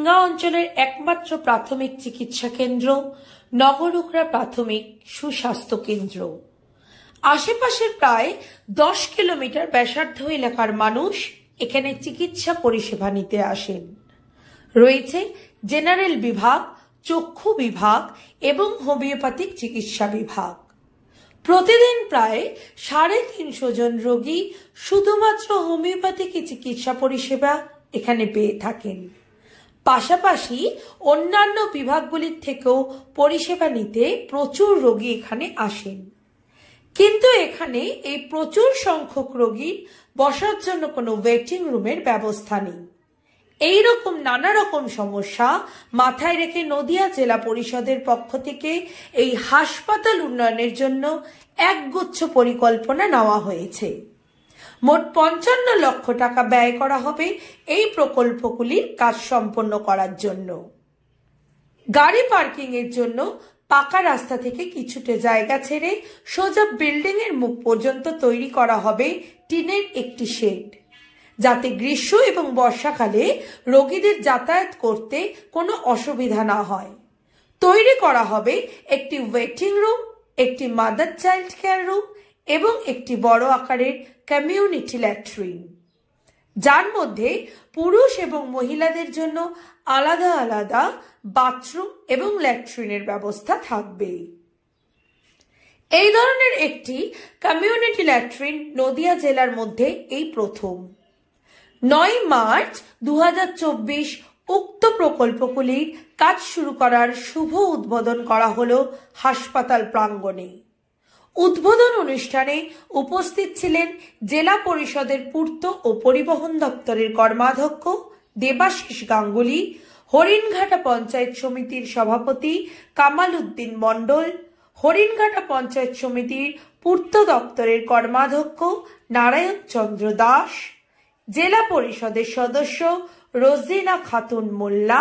সিংহা অঞ্চলের একমাত্র প্রাথমিক চিকিৎসা কেন্দ্র নগরুকরা প্রাথমিক সুস্বাস্থ্য কেন্দ্র। আশেপাশের প্রায় 10 কিলোমিটার ব্যাসার্ধ এলাকার মানুষ এখানে চিকিৎসা পরিষেবা নিতে আসেন। রয়েছে জেনারেল বিভাগ, চক্ষু বিভাগ এবং হোমিওপ্যাথিক চিকিৎসা বিভাগ। প্রতিদিন প্রায় 350 জন রোগী শুধুমাত্র হোমিওপ্যাথিক চিকিৎসা পরিষেবা এখানে পেয়ে থাকেন। পাশাপাশি অন্যান্য বিভাগগুলির থেকেও পরিষেবা নিতে প্রচুর রোগী এখানে আসেন। কিন্তু এখানে এই প্রচুর সংখ্যক রোগীর বসার জন্য কোনো ওয়েটিং রুমের ব্যবস্থা নেই। এই রকম নানা রকম সমস্যা মাথায় রেখে নদিয়া জেলা পরিষদের পক্ষ থেকে এই হাসপাতাল উন্নয়নের জন্য একগুচ্ছ পরিকল্পনা নেওয়া হয়েছে। মোট 55 লক্ষ টাকা ব্যয় করা হবে এই প্রকল্পগুলির কাজ সম্পন্ন করার জন্য। গাড়ি পার্কিং এর জন্য পাকা রাস্তা থেকে কিছুটা জায়গা ছেড়ে সোজা বিল্ডিং এর মুখ পর্যন্ত তৈরি করা হবে টিনের একটি শেড, যাতে গ্রীষ্ম এবং বর্ষাকালে রোগীদের যাতায়াত করতে কোনো অসুবিধা না হয়। তৈরি করা হবে একটি ওয়েটিং রুম, একটি মাদার চাইল্ড কেয়ার রুম এবং একটি বড় আকারের কমিউনিটি ল্যাট্রিন, যার মধ্যে পুরুষ এবং মহিলাদের জন্য আলাদা আলাদা বাথরুম এবং ল্যাট্রিনের ব্যবস্থা থাকবে। এই ধরনের একটি কমিউনিটি ল্যাট্রিন নদিয়া জেলার মধ্যে এই প্রথম। 9 মার্চ 2024 উক্ত প্রকল্পগুলির কাজ শুরু করার শুভ উদ্বোধন করা হলো হাসপাতাল প্রাঙ্গণে। উদ্বোধন অনুষ্ঠানে উপস্থিত ছিলেন জেলা পরিষদের পূর্ত ও পরিবহন দপ্তরের কর্মাধ্যক্ষ দেবাশিস গাঙ্গুলি, হরিণঘাটা পঞ্চায়েত সমিতির সভাপতি কামাল উদ্দিন মণ্ডল, হরিণঘাটা পঞ্চায়েত সমিতির পূর্ত দপ্তরের কর্মাধ্যক্ষ নারায়ণ চন্দ্র দাস, জেলা পরিষদের সদস্য রোজিনা খাতুন মোল্লা,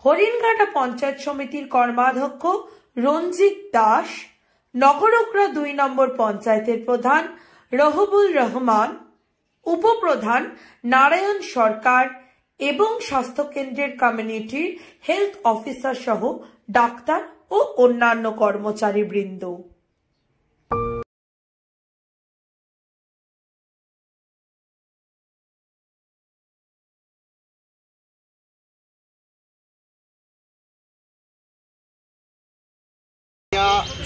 হরিণঘাটা পঞ্চায়েত সমিতির কর্মাধ্যক্ষ রঞ্জিত দাস, নগরুকরা 2 নম্বর পঞ্চায়েতের প্রধান রহবুল রহমান, উপপ্রধান নারায়ণ সরকার এবং স্বাস্থ্যকেন্দ্রের কমিউনিটির হেলথ অফিসার সহ ডাক্তার ও অন্যান্য কর্মচারীবৃন্দ।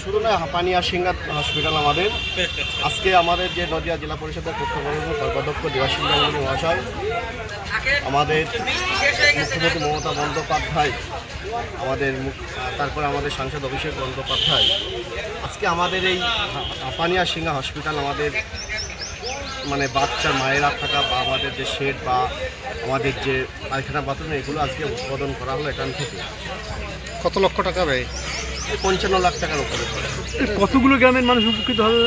শুধু নয়, হাঁপানিয়া সিংহা হসপিটাল আমাদের আজকে আমাদের যে নদিয়া জেলা পরিষদের কর্মাধ্যক্ষ দেবাশিস গাঙ্গুলি মহাশয়, আমাদের মুখ্যমন্ত্রী মমতা বন্দ্যোপাধ্যায়, তারপরে আমাদের সাংসদ অভিষেক বন্দ্যোপাধ্যায় আজকে আমাদের এই হাঁপানিয়া সিংহা হসপিটাল আমাদের মানে বাচ্চা মায়েরা থাকা বা আমাদের যে শেড বা আমাদের যে পায়খানা বাথরুম এগুলো আজকে উদ্বোধন করা হলো এখান থেকে। কত লক্ষ টাকা ব্যয়? 55 লাখ টাকার উপরে। কতগুলো গ্রামের মানুষ উপকৃত হবে?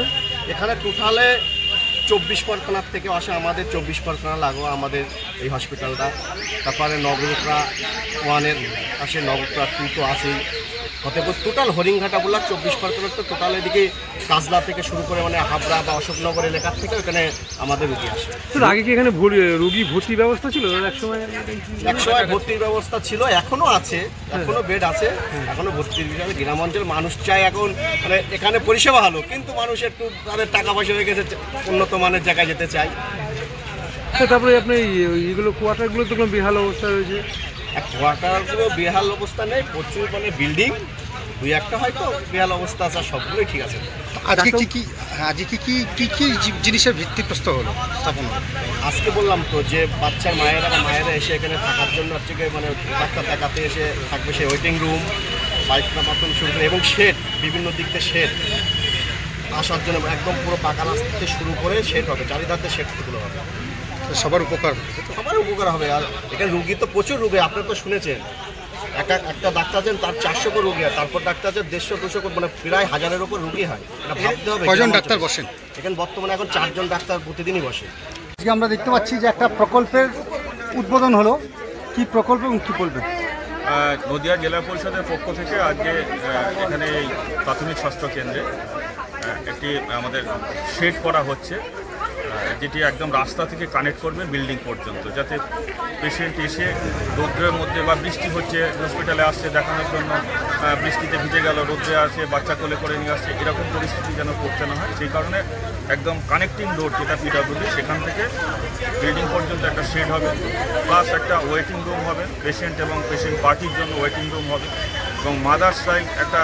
এখানে টোটালে 24 পরগনার থেকে আসে, আমাদের 24 পরগনা লাগোয়া আমাদের এই হসপিটালটা। তারপরে নগরুকরা 1-এর আসে, নগরুকরা 2 তো আসেই। অতএব টোটাল হরিণঘাটাগুলা 24 পরগনার তো টোটাল এদিকে কাজলা থেকে শুরু করে মানে হাবড়া বা অশোকনগর এলাকার থেকে এখানে আমাদের রুগী আসে। আগে কি এখানে রুগী ভর্তির ব্যবস্থা ছিল? এক সময় ভর্তির ব্যবস্থা ছিল, এখনো আছে, এখনো বেড আছে, এখনো ভর্তির বিষয়ে গ্রাম অঞ্চল মানুষ চায় এখন মানে এখানে পরিষেবা ভালো, কিন্তু মানুষ একটু তাদের টাকা পয়সা হয়ে গেছে, উন্নত মানের জায়গায় যেতে চায়। তারপরে আপনি এইগুলো কোয়ার্টারগুলো তো বেহাল অবস্থা রয়েছে। কোয়ার্টারগুলো বেহাল অবস্থা নেই, প্রচুর মানে বিল্ডিং 2-1টা হয়তো বেহাল অবস্থা আছে, সবগুলোই ঠিক আছে। আজকে কি কি জিনিসের ভিত্তিপ্রস্তর হলো স্থাপন হলো? আজকে বললাম তো যে বাচ্চার মায়েরা এসে এখানে থাকার জন্য থেকে মানে ডাক্তার দেখাতে এসে থাকবে, সে ওয়েটিং রুম, পায়খানা বাথরুম শুরু করে এবং শেড, বিভিন্ন দিক থেকে শেড আসার জন্য একদম পুরো পাকা রাস্তা থেকে শুরু করে শেড হবে, চারিধারে শেডগুলো হবে। সবার উপকার হবে। আর এখানে রুগী তো প্রচুর রুগী, আপনারা তো শুনেছেন, একটা ডাক্তার আছেন তার 400 করে রুগী হয়, তারপর ডাক্তার আছেন 150-200 মানে প্রায় 1000-এর উপর রুগী হয়। এটা ভাবতে হবে। কয়জন ডাক্তার বসেন এখানে? বর্তমানে এখন 4 জন ডাক্তার প্রতিদিনই বসে। আজকে আমরা দেখতে পাচ্ছি যে একটা প্রকল্পের উদ্বোধন হলো। কি প্রকল্প এবং কী বলবেন? নদিয়া জেলা পরিষদের পক্ষ থেকে আজকে এখানে এই প্রাথমিক স্বাস্থ্য কেন্দ্রে একটি আমাদের শেড করা হচ্ছে। যেটি একদম রাস্তা থেকে কানেক্ট করবে বিল্ডিং পর্যন্ত, যাতে পেশেন্ট এসে রৌদ্রের মধ্যে বা বৃষ্টি হচ্ছে হসপিটালে আসছে দেখানোর জন্য, বৃষ্টিতে ভিজে গেল, রৌদ্রে আসে, বাচ্চা কোলে করে নিয়ে আসছে, এরকম পরিস্থিতি যেন করতে না হয় সেই কারণে একদম কানেক্টিং রোড যেটা পিডব্লিউডি সেখান থেকে বিল্ডিং পর্যন্ত একটা শেড হবে, প্লাস একটা ওয়েটিং রুম হবে পেশেন্ট এবং পেশেন্ট পার্টির জন্য ওয়েটিং রুম হবে, এবং মাদার সাইড একটা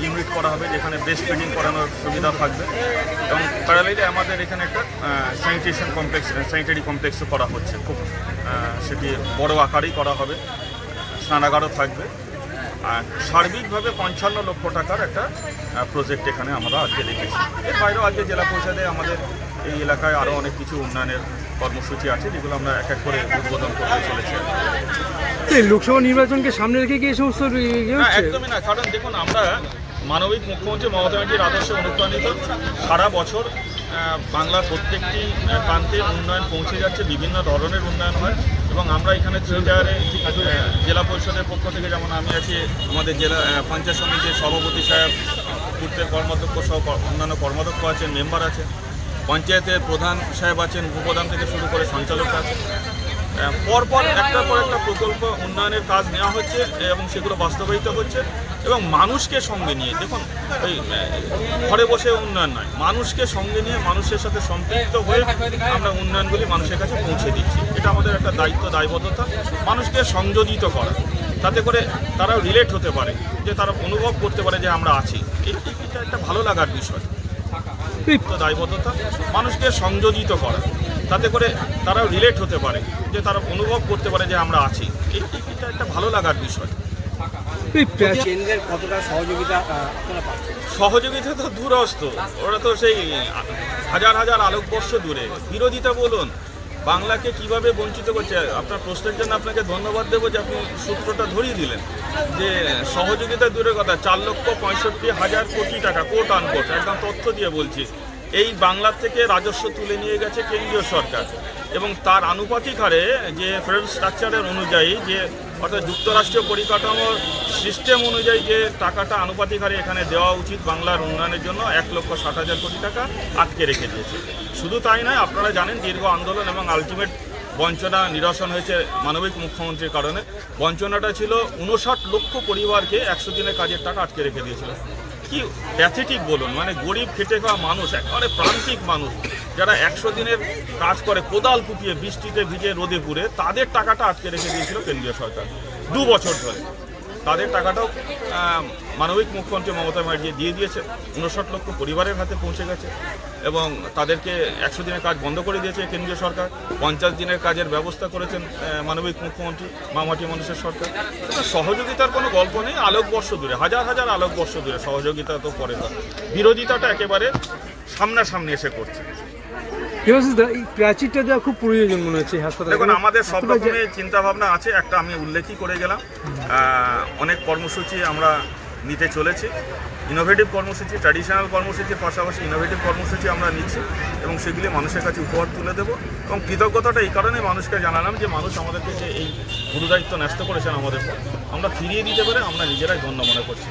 ইউনিট করা হবে যেখানে ব্রেস্ট ফিডিং করানোর সুবিধা থাকবে, এবং প্যারালাইলে আমাদের এখানে একটা স্যানিটারি কমপ্লেক্সও করা হচ্ছে, খুব সেটি বড় আকারেই করা হবে, স্নানাগারও থাকবে। আর সার্বিকভাবে 55 লক্ষ টাকার একটা প্রজেক্ট এখানে আমরা আজকে দেখেছি। এর বাইরেও আজকে জেলা পরিষদে আমাদের এই এলাকায় আরও অনেক কিছু উন্নয়নের কর্মসূচি আছে যেগুলো আমরা এক এক করে উদ্বোধন করতে চলেছি। লোকসভা নির্বাচনকে সামনে রেখে কি এই সমস্ত একদমই না, কারণ দেখুন আমরা মানবিক মুখ্যমন্ত্রী মমতা ব্যানার্জির আদর্শে অনুপ্রাণিত সারা বছর বাংলার প্রত্যেকটি প্রান্তে উন্নয়ন পৌঁছে যাচ্ছে, বিভিন্ন ধরনের উন্নয়ন হয়, এবং আমরা এখানে থিয়েটারে জেলা পরিষদের পক্ষ থেকে যেমন আমি আছি, আমাদের জেলা পঞ্চায়েত সমিতির সভাপতি সাহেব, পূর্তের কর্মাধ্যক্ষ সহ অন্যান্য কর্মাধ্যক্ষ আছেন, মেম্বার আছেন, পঞ্চায়েতের প্রধান সাহেব আছেন, উপপ্রধান থেকে শুরু করে সঞ্চালক আছেন, পরপর একটার পর একটা প্রকল্প উন্নয়নের কাজ নেওয়া হচ্ছে এবং সেগুলো বাস্তবায়িত হচ্ছে, এবং মানুষকে সঙ্গে নিয়ে, দেখুন ওই ঘরে বসে উন্নয়ন নয়, মানুষকে সঙ্গে নিয়ে মানুষের সাথে সম্পৃক্ত হয়ে আমরা উন্নয়নগুলি মানুষের কাছে পৌঁছে দিচ্ছি। এটা আমাদের একটা দায়িত্ব, দায়বদ্ধতা, মানুষকে সংযোজিত করা, তাতে করে তারাও রিলেট হতে পারে, যে তারা অনুভব করতে পারে যে আমরা আছি, এটা একটা ভালো লাগার বিষয়। দায়বদ্ধতা, মানুষকে সংযোজিত করা, তাতে করে তারাও রিলেট হতে পারে, যে তারা অনুভব করতে পারে যে আমরা আছি, এটা একটা ভালো লাগার বিষয়। কেন্দ্রের কতটা সহযোগিতা আপনারা পাচ্ছেন? সহযোগিতা তো দূরস্থ, ওরা তো সেই হাজার হাজার আলোকবর্ষ দূরে। বিরোধিতা বলুন, বাংলাকে কিভাবে বঞ্চিত করছে। আপনার প্রশ্নের জন্য আপনাকে ধন্যবাদ দেবো যে আপনি সূত্রটা ধরিয়ে দিলেন, যে সহযোগিতা দূরের কথা, 4,65,000 কোটি টাকা, কোট আনকোট একদম তথ্য দিয়ে বলছি, এই বাংলার থেকে রাজস্ব তুলে নিয়ে গেছে কেন্দ্রীয় সরকার, এবং তার আনুপাতিক হারে যে ফেডারেল স্ট্রাকচারের অনুযায়ী, যে অর্থাৎ যুক্তরাষ্ট্রীয় পরিকাঠামোর সিস্টেম অনুযায়ী যে টাকাটা আনুপাতিক হারে এখানে দেওয়া উচিত বাংলার উন্নয়নের জন্য, 1,60,000 কোটি টাকা আটকে রেখে দিয়েছে। শুধু তাই নয়, আপনারা জানেন দীর্ঘ আন্দোলন এবং আলটিমেট বঞ্চনা নিরসন হয়েছে মানবিক মুখ্যমন্ত্রীর কারণে। বঞ্চনাটা ছিল 59 লক্ষ পরিবারকে 100 দিনের কাজের টাকা আটকে রেখে দিয়েছিল। কি প্যাথেটিক বলুন, মানে গরিব খেটে খাওয়া মানুষ, একেবারে প্রান্তিক মানুষ যারা 100 দিনের কাজ করে কোদাল কুপিয়ে বৃষ্টিতে ভিজে রোদে পুড়ে, তাদের টাকাটা আটকে রেখে দিয়েছিল কেন্দ্রীয় সরকার 2 বছর ধরে। তাদের টাকাটাও মানবিক মুখ্যমন্ত্রী মমতা ব্যানার্জি দিয়ে দিয়েছে, 59 লক্ষ পরিবারের হাতে পৌঁছে গেছে, এবং তাদেরকে 100 দিনের কাজ বন্ধ করে দিয়েছে কেন্দ্রীয় সরকার। 50 দিনের কাজের ব্যবস্থা করেছেন মানবিক মুখ্যমন্ত্রী মামাটি মানুষের সরকার। সহযোগিতার কোনো গল্প নেই, আলোকবর্ষ দূরে, হাজার হাজার আলোকবর্ষ দূরে। সহযোগিতা তো পরে, বিরোধিতাটা একেবারে সামনাসামনি এসে করছে। প্রাচীরটা দেওয়া খুব প্রয়োজন মনে হচ্ছে হাসপাতালে। দেখুন, আমাদের সব রকমের চিন্তাভাবনা আছে, একটা আমি উল্লেখই করে গেলাম, অনেক কর্মসূচি আমরা নিতে চলেছি, ইনোভেটিভ কর্মসূচি, ট্র্যাডিশনাল কর্মসূচির পাশাপাশি ইনোভেটিভ কর্মসূচি আমরা নিচ্ছি, এবং সেগুলি মানুষের কাছে উপহার তুলে দেবো। এবং কৃতজ্ঞতাটা এই কারণে মানুষকে জানালাম যে মানুষ আমাদেরকে যে এই গুরুদায়িত্ব ন্যস্ত করেছেন আমাদের পর, আমরা ফিরিয়ে দিতে পারে আমরা নিজেরাই ধন্য মনে করছি।